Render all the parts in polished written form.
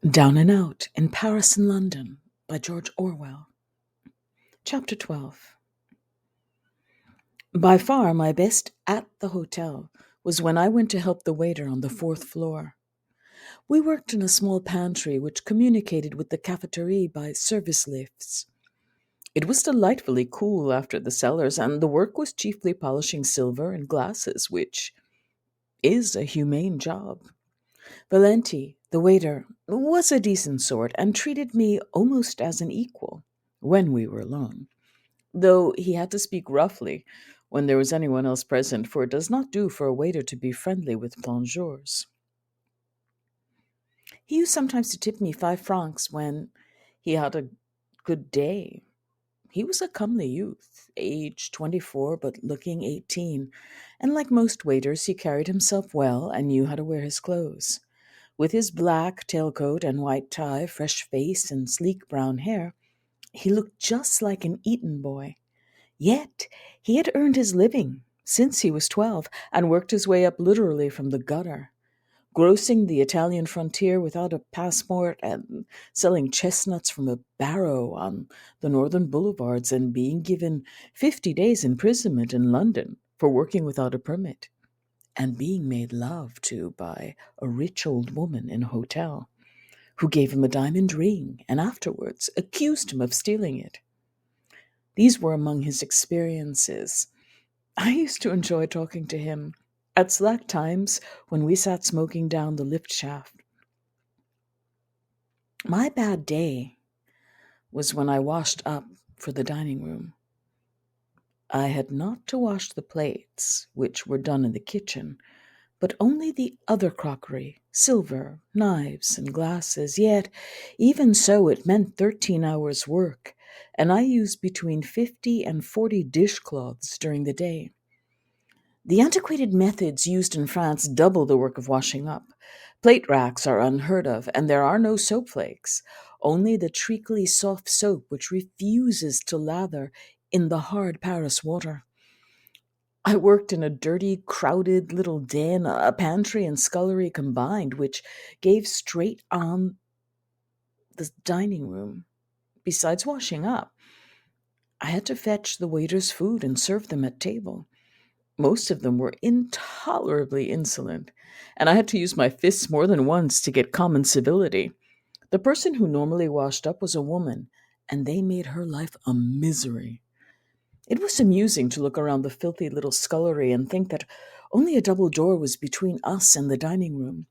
Down and Out in Paris and London by George Orwell. Chapter 12. By far my best at the hotel was when I went to help the waiter on the fourth floor. We worked in a small pantry which communicated with the cafeteria by service lifts. It was delightfully cool after the cellars, and the work was chiefly polishing silver and glasses, which is a humane job. Valenti, the waiter, was a decent sort and treated me almost as an equal when we were alone, though he had to speak roughly when there was anyone else present, for it does not do for a waiter to be friendly with plongeurs. He used sometimes to tip me 5 francs when he had a good day. He was a comely youth, aged 24 but looking 18, and like most waiters, he carried himself well and knew how to wear his clothes. With his black tailcoat and white tie, fresh face, and sleek brown hair, he looked just like an Eton boy. Yet he had earned his living since he was 12 and worked his way up literally from the gutter, grossing the Italian frontier without a passport and selling chestnuts from a barrow on the northern boulevards and being given 50 days imprisonment in London for working without a permit and being made love to by a rich old woman in a hotel who gave him a diamond ring and afterwards accused him of stealing it. These were among his experiences. I used to enjoy talking to him at slack times when we sat smoking down the lift shaft. My bad day was when I washed up for the dining room. I had not to wash the plates, which were done in the kitchen, but only the other crockery, silver, knives, and glasses. Yet, even so, it meant 13 hours' work, and I used between 50 and 40 dishcloths during the day. The antiquated methods used in France double the work of washing up. Plate racks are unheard of, and there are no soap flakes, only the treacly soft soap which refuses to lather in the hard Paris water. I worked in a dirty, crowded little den, a pantry and scullery combined, which gave straight on the dining room. Besides washing up, I had to fetch the waiters food and serve them at table. Most of them were intolerably insolent, and I had to use my fists more than once to get common civility. The person who normally washed up was a woman, and they made her life a misery. It was amusing to look around the filthy little scullery and think that only a double door was between us and the dining room.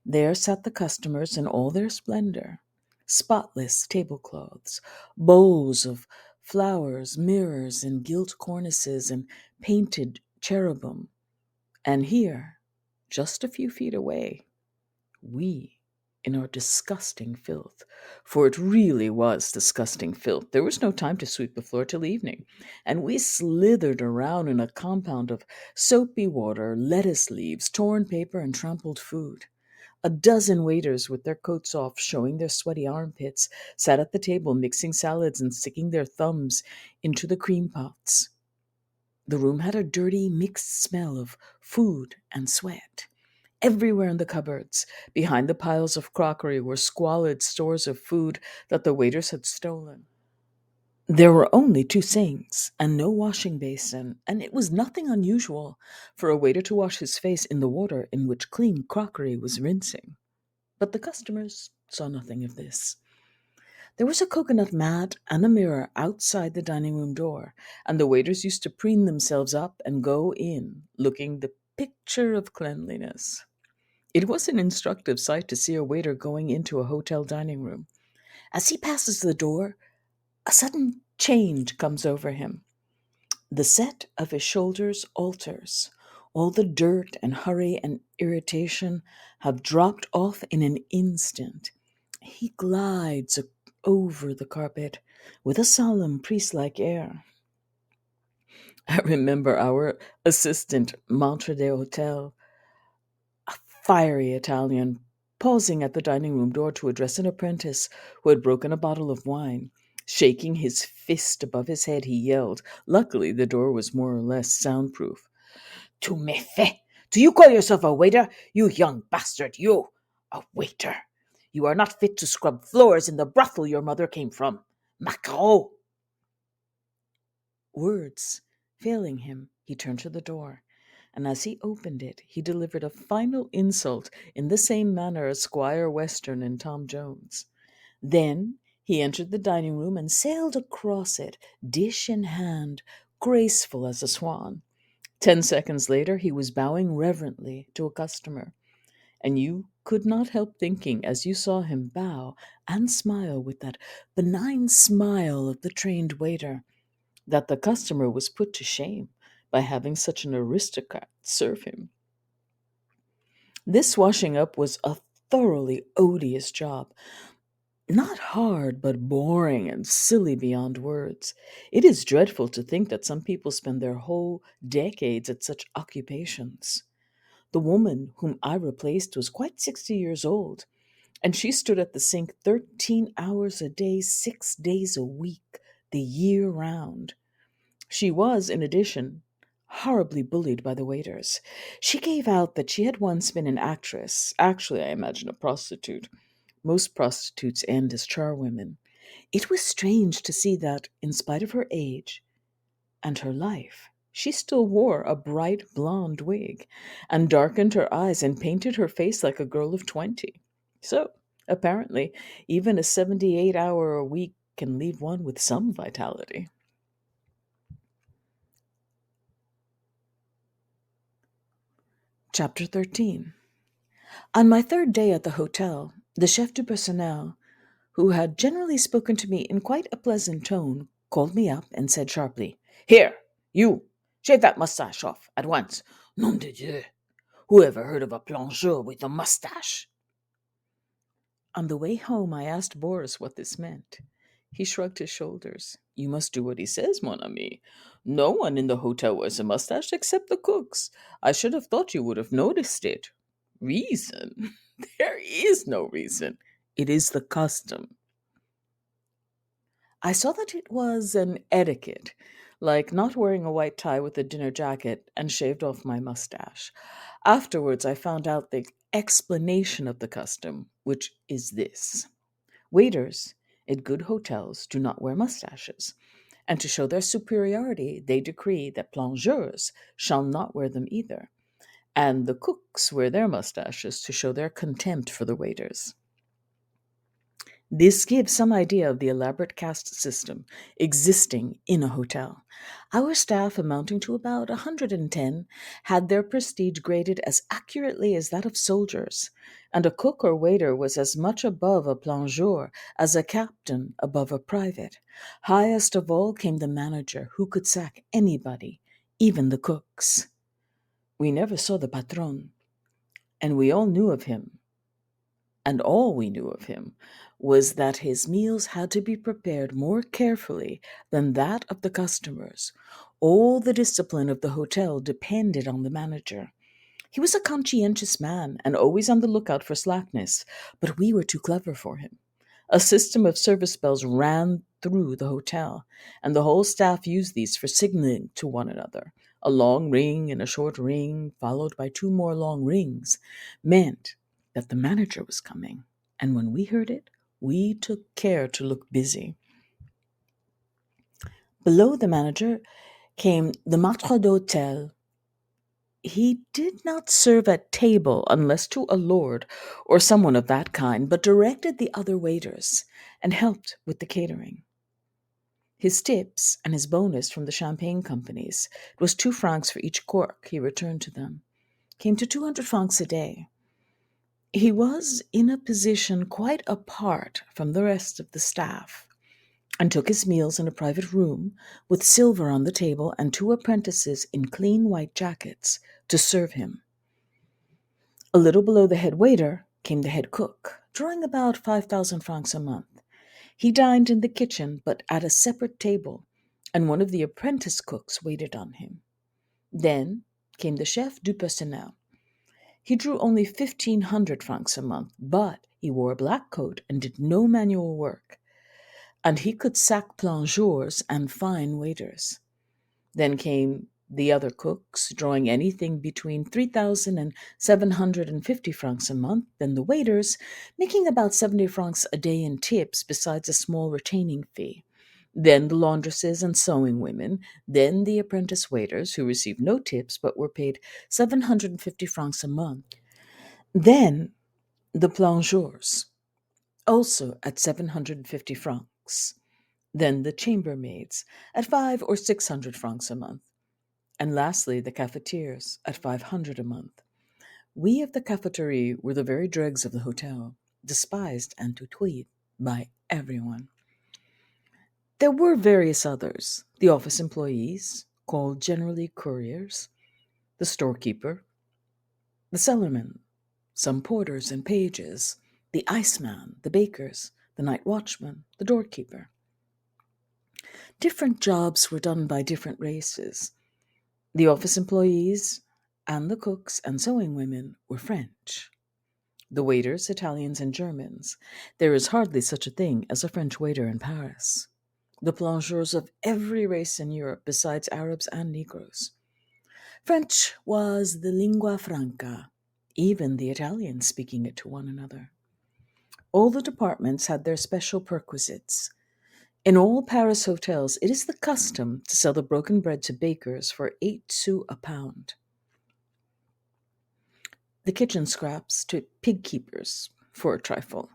There sat the customers in all their splendor, spotless tablecloths, bowls of flowers, mirrors, and gilt cornices, and painted cherubim. And here, just a few feet away, we in our disgusting filth, for it really was disgusting filth. There was no time to sweep the floor till evening, and we slithered around in a compound of soapy water, lettuce leaves, torn paper, and trampled food. A dozen waiters with their coats off, showing their sweaty armpits, sat at the table mixing salads and sticking their thumbs into the cream pots. The room had a dirty, mixed smell of food and sweat. Everywhere in the cupboards, behind the piles of crockery, were squalid stores of food that the waiters had stolen. There were only 2 sinks and no washing basin, and it was nothing unusual for a waiter to wash his face in the water in which clean crockery was rinsing. But the customers saw nothing of this. There was a coconut mat and a mirror outside the dining room door, and the waiters used to preen themselves up and go in, looking the picture of cleanliness. It was an instructive sight to see a waiter going into a hotel dining room. As he passes the door, a sudden change comes over him. The set of his shoulders alters. All the dirt and hurry and irritation have dropped off in an instant. He glides over the carpet with a solemn priest-like air. I remember our assistant, maitre d'hotel, a fiery Italian, pausing at the dining room door to address an apprentice who had broken a bottle of wine. Shaking his fist above his head, he yelled. Luckily, the door was more or less soundproof. "Tu me fais! Do you call yourself a waiter? You young bastard, you! A waiter! You are not fit to scrub floors in the brothel your mother came from. Macro! Words failing him, he turned to the door, and as he opened it, he delivered a final insult in the same manner as Squire Western and Tom Jones. Then he entered the dining room and sailed across it, dish in hand, graceful as a swan. 10 seconds later, he was bowing reverently to a customer, and you could not help thinking, as you saw him bow and smile with that benign smile of the trained waiter, that the customer was put to shame by having such an aristocrat serve him. This washing up was a thoroughly odious job. Not hard, but boring and silly beyond words. It is dreadful to think that some people spend their whole decades at such occupations. The woman whom I replaced was quite 60 years old, and she stood at the sink 13 hours a day, 6 days a week, the year round. She was, in addition, horribly bullied by the waiters. She gave out that she had once been an actress, actually, I imagine, a prostitute. Most prostitutes end as charwomen. It was strange to see that, in spite of her age and her life, she still wore a bright blonde wig and darkened her eyes and painted her face like a girl of 20. So, apparently, even a 78-hour a week can leave one with some vitality. Chapter 13. On my third day at the hotel, the chef du personnel, who had generally spoken to me in quite a pleasant tone, called me up and said sharply, "Here, you, shave that mustache off at once. Nom de Dieu! Who ever heard of a plongeur with a mustache?" On the way home, I asked Boris what this meant. He shrugged his shoulders. "You must do what he says, mon ami. No one in the hotel wears a mustache except the cooks. I should have thought you would have noticed it." Reason? There is no reason. It is the custom. I saw that it was an etiquette, like not wearing a white tie with a dinner jacket, and shaved off my mustache. Afterwards, I found out the explanation of the custom, which is this: waiters at good hotels do not wear mustaches, and to show their superiority, they decree that plongeurs shall not wear them either, and the cooks wear their mustaches to show their contempt for the waiters. This gives some idea of the elaborate caste system existing in a hotel. Our staff, amounting to about 110, had their prestige graded as accurately as that of soldiers, and a cook or waiter was as much above a plongeur as a captain above a private. Highest of all came the manager, who could sack anybody, even the cooks. We never saw the patron, and we all knew of him, and all we knew of him was that his meals had to be prepared more carefully than that of the customers. All the discipline of the hotel depended on the manager. He was a conscientious man and always on the lookout for slackness, but we were too clever for him. A system of service bells ran through the hotel, and the whole staff used these for signaling to one another. A long ring and a short ring, followed by two more long rings, meant that the manager was coming, and when we heard it, we took care to look busy. Below the manager came the maître d'hôtel. He did not serve at table unless to a lord or someone of that kind, but directed the other waiters and helped with the catering. His tips and his bonus from the champagne companies, it was 2 francs for each cork he returned to them, came to 200 francs a day. He was in a position quite apart from the rest of the staff, and took his meals in a private room with silver on the table and 2 apprentices in clean white jackets to serve him. A little below the head waiter came the head cook, drawing about 5,000 francs a month. He dined in the kitchen, but at a separate table, and one of the apprentice cooks waited on him. Then came the chef du personnel. He drew only 1,500 francs a month, but he wore a black coat and did no manual work, and he could sack plongeurs and fine waiters. Then came The other cooks drawing anything between 3,000 and 750 francs a month, then the waiters making about 70 francs a day in tips besides a small retaining fee. Then the laundresses and sewing women, then the apprentice waiters who received no tips but were paid 750 francs a month. Then the plongeurs, also at 750 francs. Then the chambermaids at 5 or 600 francs a month. And lastly, the cafetiers at 500 a month. We of the cafeteria were the very dregs of the hotel, despised and tutoyed by everyone. There were various others: the office employees, called generally couriers, the storekeeper, the cellarman, some porters and pages, the iceman, the bakers, the night watchman, the doorkeeper. Different jobs were done by different races. The office employees and the cooks and sewing women were French. The waiters, Italians and Germans. There is hardly such a thing as a French waiter in Paris. The plongeurs of every race in Europe besides Arabs and Negroes. French was the lingua franca, even the Italians speaking it to one another. All the departments had their special perquisites. In all Paris hotels, it is the custom to sell the broken bread to bakers for 8 sous a pound, the kitchen scraps to pig keepers for a trifle,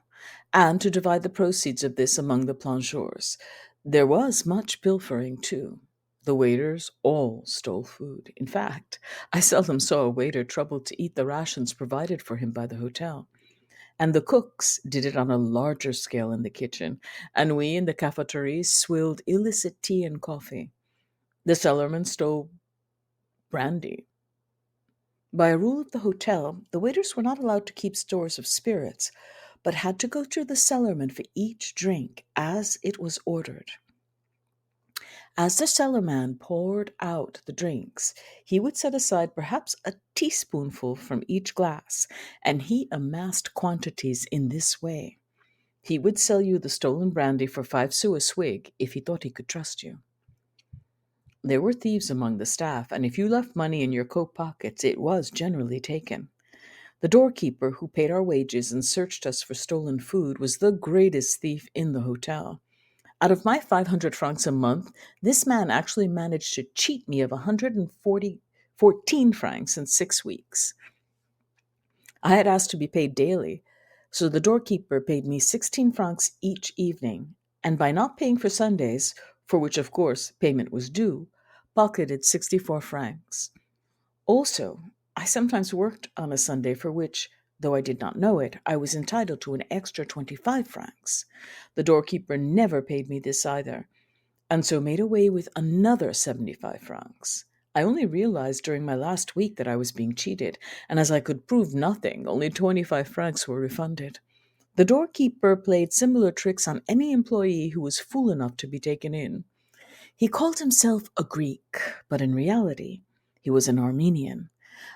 and to divide the proceeds of this among the plongeurs. There was much pilfering, too. The waiters all stole food. In fact, I seldom saw a waiter troubled to eat the rations provided for him by the hotel. And the cooks did it on a larger scale in the kitchen, and we in the cafeteria swilled illicit tea and coffee. The cellarman stole brandy. By a rule of the hotel, the waiters were not allowed to keep stores of spirits, but had to go to the cellarman for each drink as it was ordered. As the cellarman poured out the drinks, he would set aside perhaps a teaspoonful from each glass, and he amassed quantities in this way. He would sell you the stolen brandy for 5 sous a swig if he thought he could trust you. There were thieves among the staff, and if you left money in your coat pockets, it was generally taken. The doorkeeper who paid our wages and searched us for stolen food was the greatest thief in the hotel. Out of my 500 francs a month, this man actually managed to cheat me of 114 francs in 6 weeks. I had asked to be paid daily, so the doorkeeper paid me 16 francs each evening, and by not paying for Sundays, for which of course payment was due, pocketed 64 francs. Also, I sometimes worked on a Sunday for which, though I did not know it, I was entitled to an extra 25 francs. The doorkeeper never paid me this either, and so made away with another 75 francs. I only realized during my last week that I was being cheated, and as I could prove nothing, only 25 francs were refunded. The doorkeeper played similar tricks on any employee who was fool enough to be taken in. He called himself a Greek, but in reality, he was an Armenian.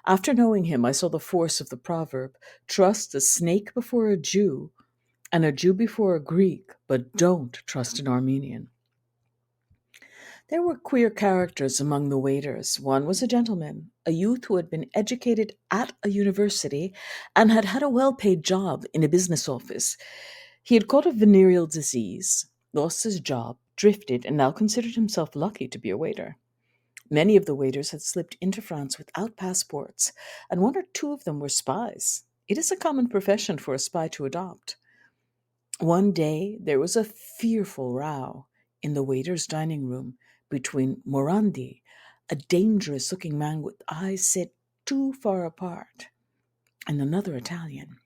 After knowing him, I saw the force of the proverb, trust a snake before a Jew, and a Jew before a Greek, but don't trust an Armenian. There were queer characters among the waiters. One was a gentleman, a youth who had been educated at a university and had had a well-paid job in a business office. He had caught a venereal disease, lost his job, drifted, and now considered himself lucky to be a waiter. Many of the waiters had slipped into France without passports, and one or two of them were spies. It is a common profession for a spy to adopt. One day there was a fearful row in the waiters' dining room between Morandi, a dangerous-looking man with eyes set too far apart, and another Italian.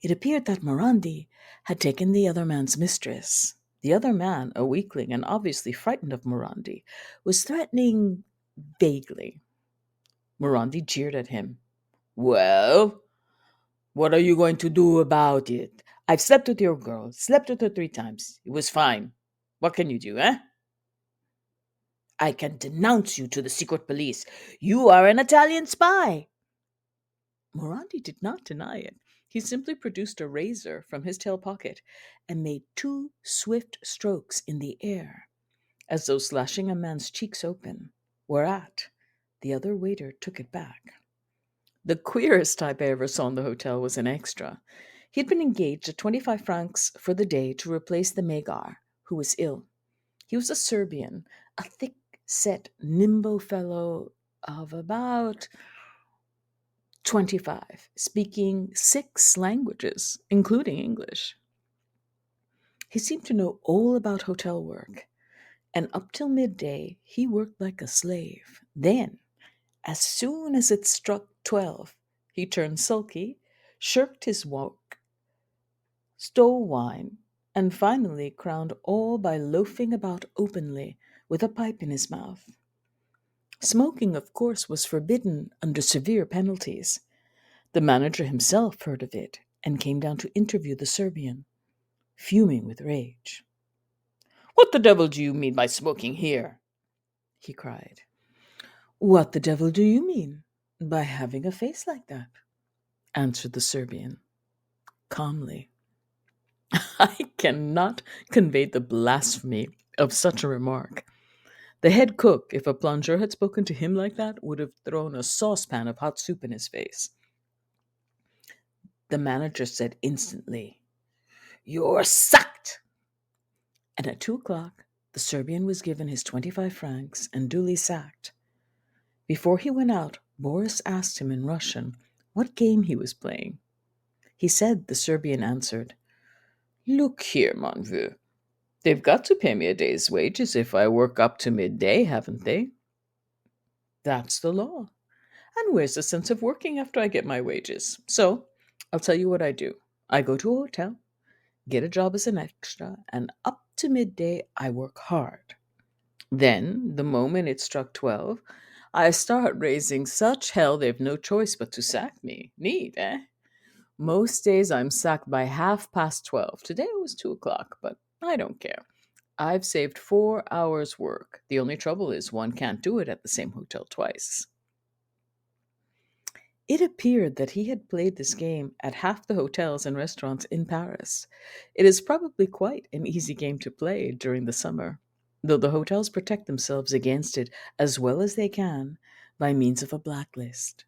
It appeared that Morandi had taken the other man's mistress. The other man, a weakling and obviously frightened of Morandi, was threatening vaguely. Morandi jeered at him. "Well, what are you going to do about it? I've slept with your girl, slept with her 3 times. It was fine. What can you do, eh?" "I can denounce you to the secret police. You are an Italian spy." Morandi did not deny it. He simply produced a razor from his tail pocket and made 2 swift strokes in the air, as though slashing a man's cheeks open. whereat the other waiter took it back. The queerest type I ever saw in the hotel was an extra. He'd been engaged at 25 francs for the day to replace the Magar, who was ill. He was a Serbian, a thick set, nimble fellow of about 25, speaking 6 languages, including English. He seemed to know all about hotel work, and up till midday he worked like a slave. Then, as soon as it struck 12, he turned sulky, shirked his work, stole wine, and finally crowned all by loafing about openly with a pipe in his mouth. Smoking, of course, was forbidden under severe penalties. The manager himself heard of it and came down to interview the Serbian, fuming with rage. "What the devil do you mean by smoking here?" he cried. "What the devil do you mean by having a face like that?" answered the Serbian, calmly. I cannot convey the blasphemy of such a remark. The head cook, if a plongeur had spoken to him like that, would have thrown a saucepan of hot soup in his face. The manager said instantly, "You're sacked!" And at 2 o'clock, the Serbian was given his 25 francs and duly sacked. Before he went out, Boris asked him in Russian what game he was playing. He said the Serbian answered, "Look here, mon vieux. They've got to pay me a day's wages if I work up to midday, haven't they?" "That's the law. And where's the sense of working after I get my wages? So, I'll tell you what I do. I go to a hotel, get a job as an extra, and up to midday I work hard. Then, the moment it struck 12, I start raising such hell they've no choice but to sack me. Neat, eh? Most days I'm sacked by 12:30. Today it was 2 o'clock, but I don't care. I've saved 4 hours' work. The only trouble is one can't do it at the same hotel twice." It appeared that he had played this game at half the hotels and restaurants in Paris. It is probably quite an easy game to play during the summer, though the hotels protect themselves against it as well as they can by means of a blacklist.